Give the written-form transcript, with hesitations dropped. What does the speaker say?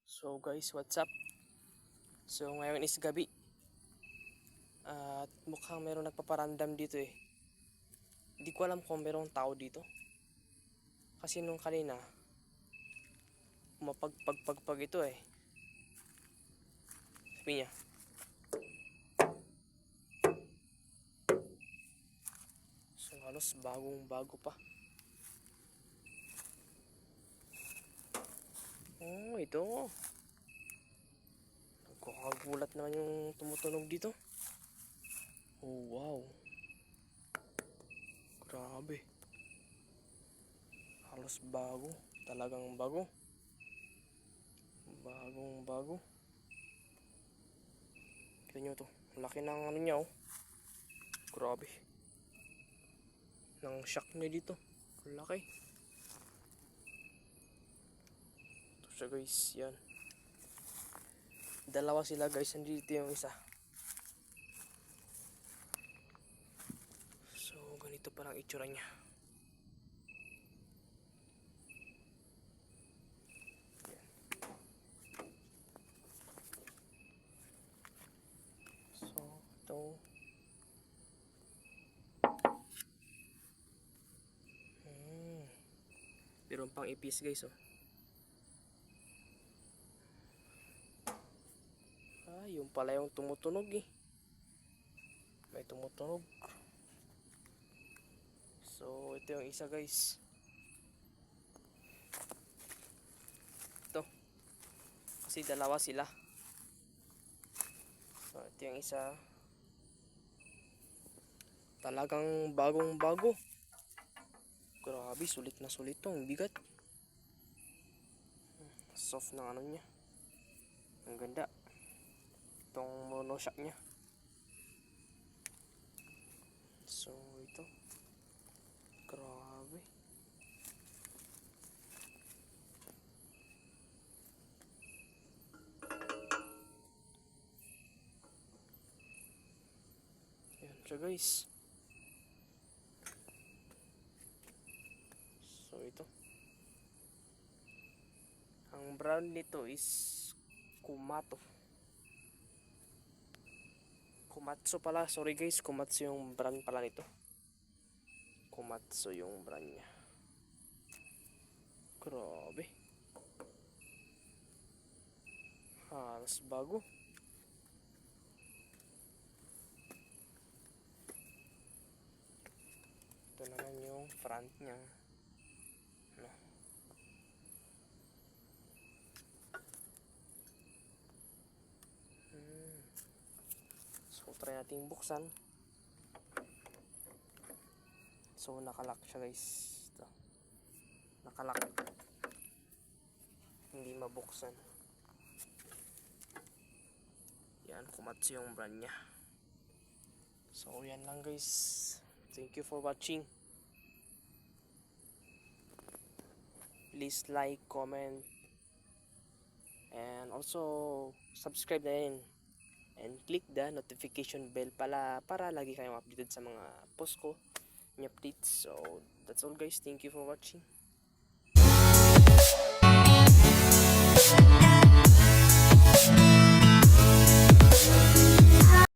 So guys, what's up? So ngayon is gabi. At mukhang meron nagpaparandam dito eh. Hindi ko alam kung merong tao dito. Kasi nung kanina, mapagpagpagpag ito eh. Sabi niya. So halos bagong bago pa. Oh, ito. Nagkakagulat naman yung tumutunog dito. Oh, wow. Grabe. Halos bago. Talagang bago. Bagong bago. Kita nyo to. Laki ng ano niya oh. Grabe. Nang shock niya dito. Laki. Ito siya guys. Yan. Dalawa sila guys. Nandito yung isa. So ganito parang itsura niya. Yan. So ito. Meron pang ipis guys oh. Yung pala yung tumutunog eh. May tumutunog. So ito yung isa guys. Ito. Kasi dalawa sila. So ito yung isa. Talagang bagong bago. Grabe, sulit na sulit to. Ang bigat. Soft na ano niya. Ang ganda. Itong monoshock niya. So ito. Grabe. Yan siya guys. So ito. Ang brand nito is Kumato. Kumatsu pala. Sorry guys. Kumatsu yung brand pala nito. Kumatsu yung brand niya. Grabe. Halos bago. Ito naman yung front niya. No. So try natin buksan. So nakalock siya guys. Ito. Nakalock. Hindi mabuksan. Yan, Kumatsu yung brand niya. So yan lang guys. Thank you for watching. Please like, comment, and also subscribe na rin. And click the notification bell para lagi kayong updated sa mga post ko, mga updates. So that's all guys. Thank you for watching.